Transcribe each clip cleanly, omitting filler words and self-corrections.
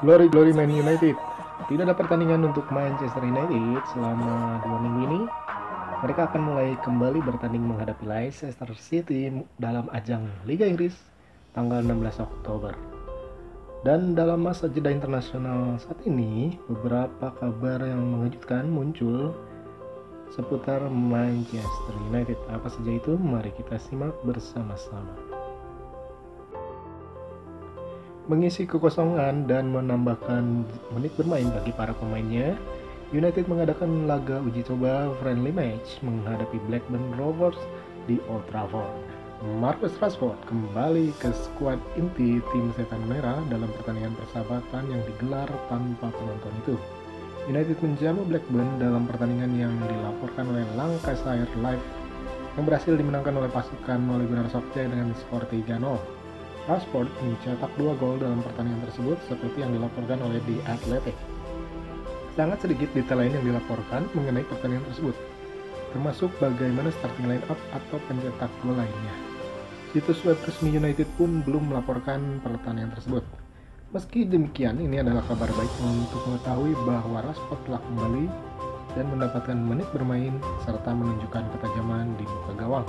Glory Man United. Tidak ada pertandingan untuk Manchester United selama 2 minggu ini. Mereka akan mulai kembali bertanding menghadapi Leicester City dalam ajang Liga Inggris tanggal 16 Oktober. Dan dalam masa jeda internasional saat ini, beberapa kabar yang mengejutkan muncul seputar Manchester United. Apa saja itu? Mari kita simak bersama-sama. Mengisi kekosongan dan menambahkan menit bermain bagi para pemainnya, United mengadakan laga uji coba friendly match menghadapi Blackburn Rovers di Old Trafford. Marcus Rashford kembali ke skuad inti tim Setan Merah dalam pertandingan persahabatan yang digelar tanpa penonton itu. United menjamu Blackburn dalam pertandingan yang dilaporkan oleh Lancashire Live yang berhasil dimenangkan oleh pasukan Ole Gunnar Solskjaer dengan skor 3-0. Rashford mencetak 2 gol dalam pertandingan tersebut seperti yang dilaporkan oleh The Athletic. Sangat sedikit detail lain yang dilaporkan mengenai pertandingan tersebut, termasuk bagaimana starting line up atau pencetak gol lainnya. Situs web resmi United pun belum melaporkan pertandingan tersebut. Meski demikian, ini adalah kabar baik untuk mengetahui bahwa Rashford telah kembali dan mendapatkan menit bermain serta menunjukkan ketajaman di muka gawang.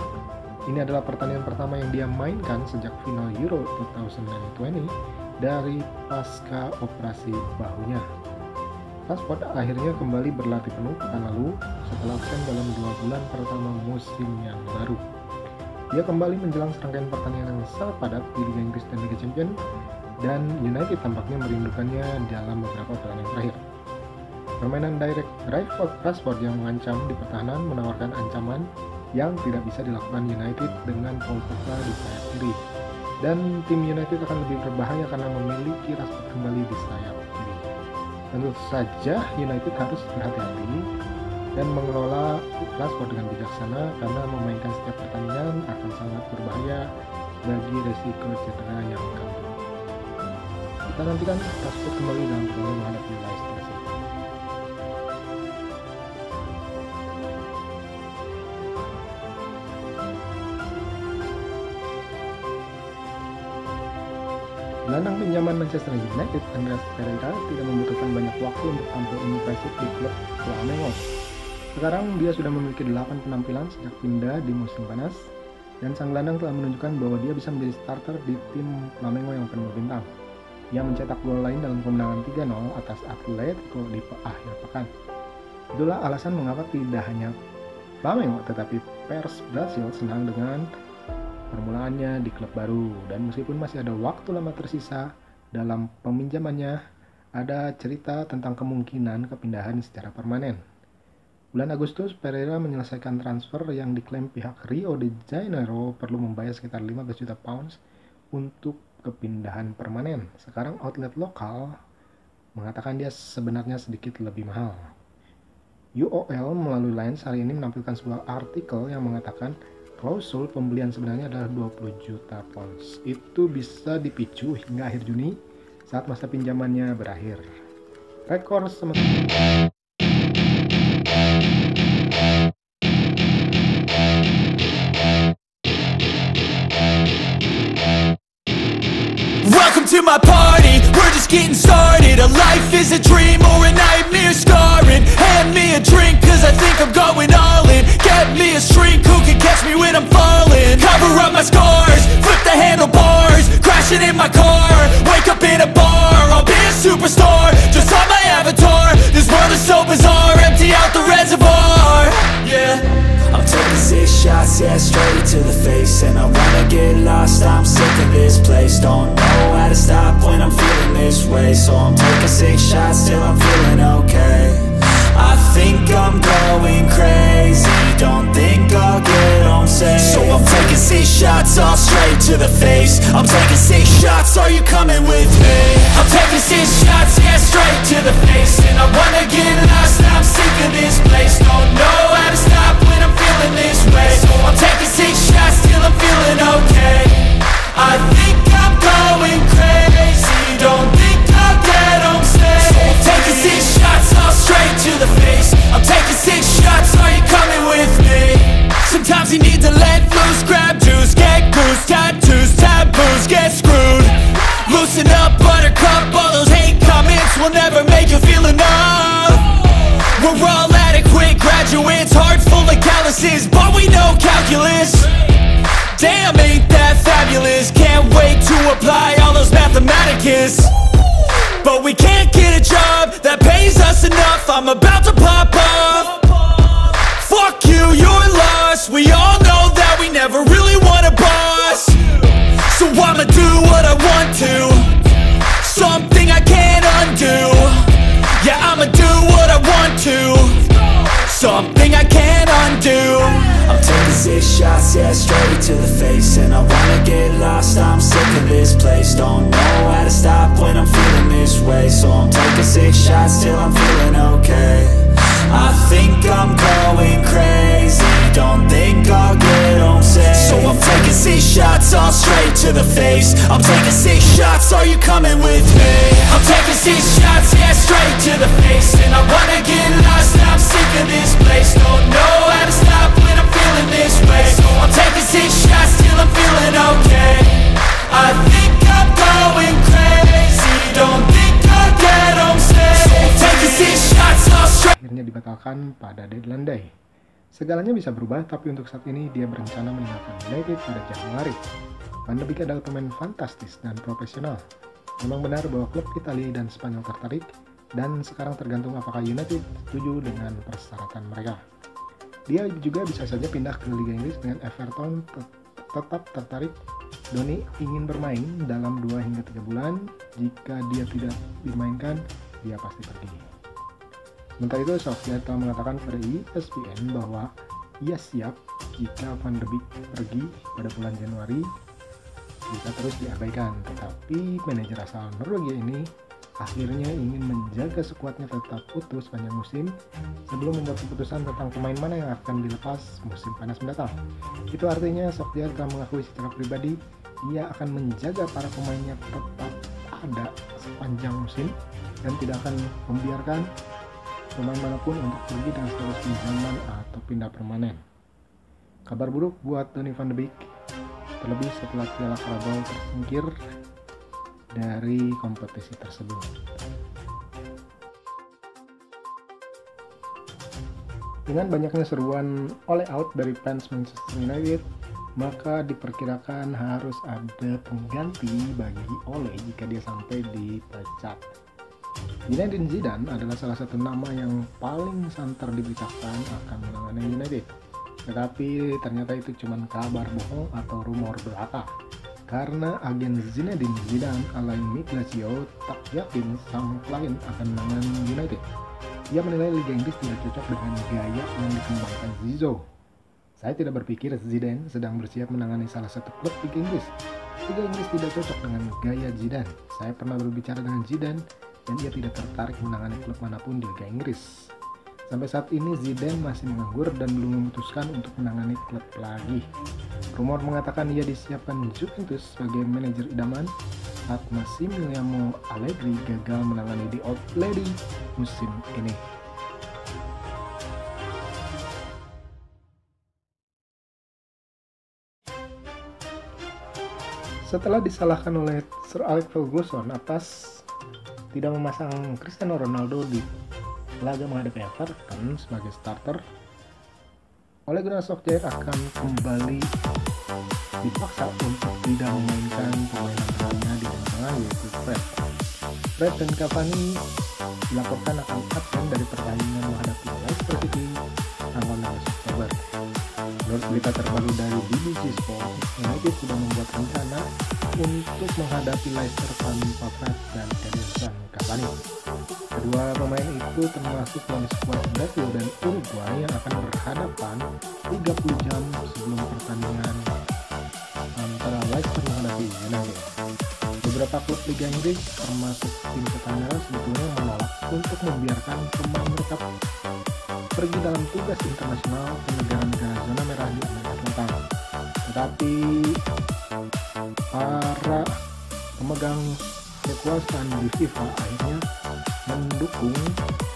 Ini adalah pertandingan pertama yang dia mainkan sejak final Euro 2020 dari pasca operasi bahunya. Rashford akhirnya kembali berlatih penuh pekan lalu setelah absen dalam 2 bulan pertama musim yang baru. Dia kembali menjelang serangkaian pertandingan yang sangat padat di Liga Inggris dan Liga Champions, dan United tampaknya merindukannya dalam beberapa pertandingan terakhir. Permainan direct Rashford yang mengancam di pertahanan menawarkan ancaman yang tidak bisa dilakukan United dengan Paul Pogba di sayap kiri, dan tim United akan lebih berbahaya karena memiliki Rashford kembali di sayap kiri. Tentu saja United harus berhati-hati dan mengelola Rashford dengan bijaksana karena memainkan setiap pertandingan akan sangat berbahaya bagi resiko cedera yang kambuh. Kita nantikan Rashford kembali dalam pertandingan menghadapi Leicester City. Gelandang pinjaman Manchester United, Andreas Pereira, tidak membutuhkan banyak waktu untuk tampil impresif di klub Flamengo. Sekarang dia sudah memiliki 8 penampilan sejak pindah di musim panas, dan sang gelandang telah menunjukkan bahwa dia bisa menjadi starter di tim Flamengo yang penuh bintang. Ia mencetak gol lain dalam kemenangan 3-0 atas Atletico di akhir pekan. Itulah alasan mengapa tidak hanya Flamengo tetapi pers Brasil senang dengan permulaannya di klub baru, dan meskipun masih ada waktu lama tersisa dalam peminjamannya, ada cerita tentang kemungkinan kepindahan secara permanen. Bulan Agustus, Pereira menyelesaikan transfer yang diklaim pihak Rio de Janeiro perlu membayar sekitar 15 juta pounds untuk kepindahan permanen. Sekarang outlet lokal mengatakan dia sebenarnya sedikit lebih mahal. UOL melalui Lens hari ini menampilkan sebuah artikel yang mengatakan klausul pembelian sebenarnya adalah 20 juta pounds. Itu bisa dipicu hingga akhir Juni saat masa pinjamannya berakhir. Rekor sementara Welcome to my party, we're just getting started. A life is a dream or a nightmare scarring. Hand me a drink cause I think I'm going all in. Get me a shrink who can catch me when I'm falling. Cover up my scars, flip the handlebars. Crashing in my car, wake up in a bar. I'll be a superstar, just on my avatar. This world is so bizarre, empty out the reservoir. Yeah, I'm taking 6 shots, yeah, straight to the face. And I wanna get lost, I'm sick of this place. Don't know how to stop when I'm feeling this way. So I'm taking 6 shots till I'm feeling okay. I think I'm going crazy, don't think I'll get home safe. So I'm taking 6 shots, all straight to the face. I'm taking 6 shots, are you coming with me? I'm taking 6 shots, yeah, straight to the face. And I wanna get lost, I'm sick of this place. Don't know how to stop when I'm feeling this way. So I'm taking 6 shots till I'm feeling okay. I think I'm going crazy, don't think I'll get home safe. So I'm taking 6 shots, all straight to the face. I'm taking 6 shots, are you coming with me? Sometimes you need to let loose, grab juice, get goose, tattoos, taboos, get screwed. Loosen up, buttercup, all those hate comments will never make you feel enough. We're all adequate graduates, heart full of calluses, but we know calculus. Damn, ain't that fabulous? Can't wait to apply all those mathematicus. But we can't get a job that pays us enough. I'm about to pop off. Fuck you, you're lost. We all know that we never really want a boss. So I'ma do what I want to, something I can't undo. Yeah, I'ma do what I want to, something I can't undo. I'm taking 6 shots, yeah, straight to the face. And I wanna get lost, I'm sick of this place. Don't know how to stop when I'm feeling this way. So I'm taking 6 shots till I'm feeling okay. I think I'm going crazy, don't think I'll get home safe. So I'm taking 6 shots, all straight to the face. I'm taking 6 shots, are you coming with me? I'm taking 6 shots, yeah, straight to the face. And I wanna get lost, I'm sick of this place. Don't know how to stop when I'm feeling this way. So I'm taking 6 shots till I'm feeling okay. I think I'm going crazy, don't think I'll get home safe. So I'm taking 6 shots, all straight. Akhirnya dibatalkan pada deadline day. Segalanya bisa berubah, tapi untuk saat ini dia berencana meninggalkan United pada Januari. Van de Beek adalah pemain fantastis dan profesional. Memang benar bahwa klub Italia dan Spanyol tertarik, dan sekarang tergantung apakah United setuju dengan persyaratan mereka. Dia juga bisa saja pindah ke Liga Inggris dengan Everton tetap tertarik. Donny ingin bermain dalam 2 hingga 3 bulan. Jika dia tidak dimainkan, dia pasti pergi. Sementara itu, Solskjaer telah mengatakan pada ESPN bahwa ia siap jika Van de Beek pergi pada bulan Januari jika terus diabaikan. Tetapi manajer asal Norwegia ini akhirnya ingin menjaga skuadnya tetap utuh sepanjang musim sebelum membuat keputusan tentang pemain mana yang akan dilepas musim panas mendatang. Itu artinya Solskjaer telah mengakui secara pribadi ia akan menjaga para pemainnya tetap ada sepanjang musim dan tidak akan membiarkan pemain manapun untuk pergi dengan status pinjaman atau pindah permanen. Kabar buruk buat Donny van de Beek, terlebih setelah Piala Carabao tersingkir dari kompetisi tersebut. Dengan banyaknya seruan all out dari fans Manchester United, maka diperkirakan harus ada pengganti bagi Ole jika dia sampai dipecat. Zinedine Zidane adalah salah satu nama yang paling santer diberitakan akan menangani United. Tetapi ternyata itu cuma kabar bohong atau rumor belaka. Karena agen Zinedine Zidane, Alain Miglasio, tak yakin sang klien akan menangani United. Ia menilai Liga Inggris tidak cocok dengan gaya yang dikembangkan Zizou. Saya tidak berpikir Zidane sedang bersiap menangani salah satu klub Liga Inggris. Liga Inggris tidak cocok dengan gaya Zidane. Saya pernah berbicara dengan Zidane dan ia tidak tertarik menangani klub manapun di Liga Inggris. Sampai saat ini Zidane masih menganggur dan belum memutuskan untuk menangani klub lagi. Rumor mengatakan ia disiapkan Juventus sebagai manajer idaman saat Massimiliano Allegri gagal menangani The Old Lady musim ini. Setelah disalahkan oleh Sir Alex Ferguson atas tidak memasang Cristiano Ronaldo di laga menghadapi Everton sebagai starter, Ole Gunnar Solskjaer akan kembali dipaksa untuk tidak memainkan pemain andalannya di tengah yaitu Fred dan Cavani dilaporkan akan absen dari pertandingan menghadapi Leicester City tanggal 16 Oktober. Menurut berita terbaru dari BBC Sport, United sudah membuat rencana untuk menghadapi Leicester tanpa Fred dan Edinson Cavani. Kedua pemain itu termasuk dalam skuad Brazil dan Uruguay yang akan berhadapan 30 jam sebelum pertandingan antara Leicester menghadapi United. Beberapa klub Liga Inggris termasuk tim tetangga sebetulnya menolak untuk membiarkan pemain mereka pergi dalam tugas internasional ke negara-negara zona merah di Amerika Selatan. Tetapi para pemegang kekuasaan di FIFA akhirnya mendukung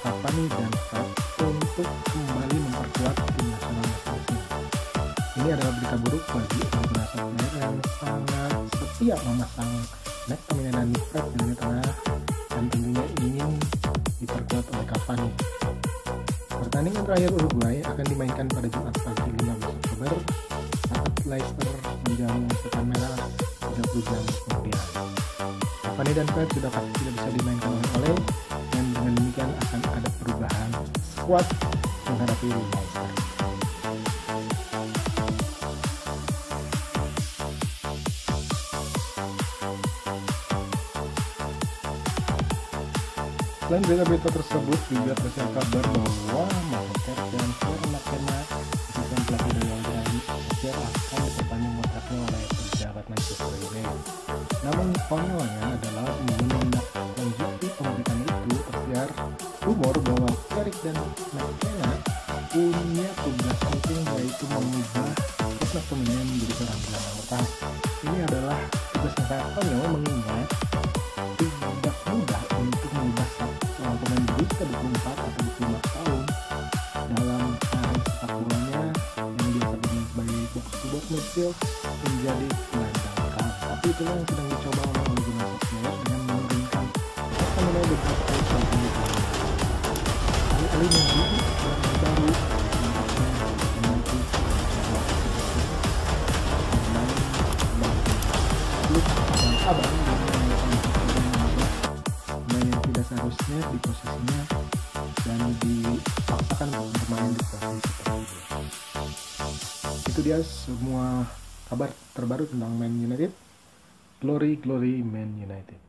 Cavani dan Fred untuk kembali memperkuat tim nasional masing-masing. Ini adalah berita buruk bagi Ole Gunnar Solskjaer yang sangat setia memasang McTominay dan Fred di lini tengah, dan tentunya ingin diperkuat oleh Cavani. Pertandingan terakhir Uruguay akan dimainkan pada Jumat pagi 15 Oktober saat Leicester menjamu setan merah 30 jam kemudian. Cavani dan Fred sudah pasti tidak bisa dimainkan oleh Ole, dan dengan demikian akan ada perubahan skuad menghadapi Leicester. Selain berita-berita tersebut, juga tersiar kabar bahwa Marquez dan Kieran McKenna, asisten pelatih dari Leicester, akan diperpanjang kontraknya oleh pejabat Manchester United. Namun konyolnya adalah menindaklanjuti pemberitaan itu, tersiar rumor bahwa Carrick dan McKenna punya tugas penting, yaitu mengubah McTominay menjadi seorang gelandang bertahan. Ini adalah tugas yang sangat konyol, mengingat tidak mudah untuk mengubah seorang pemain berusia 24 atau 25 tahun dalam karir sepak bolanya yang biasa bermain sebagai box-to-box midfield menjadi gelandang bertahan. Tapi itulah yang sedang dicoba oleh Ole Gunnar Solskjaer dengan menurunkan McTominay beberapa kali sampai di tahun. Kali-kali menjadi pelatih baru memiliki abang yang tidak seharusnya di posisinya dan dipaksakan bermain di posisi seperti itu. Itu dia semua kabar terbaru tentang Man United. Glory Man United.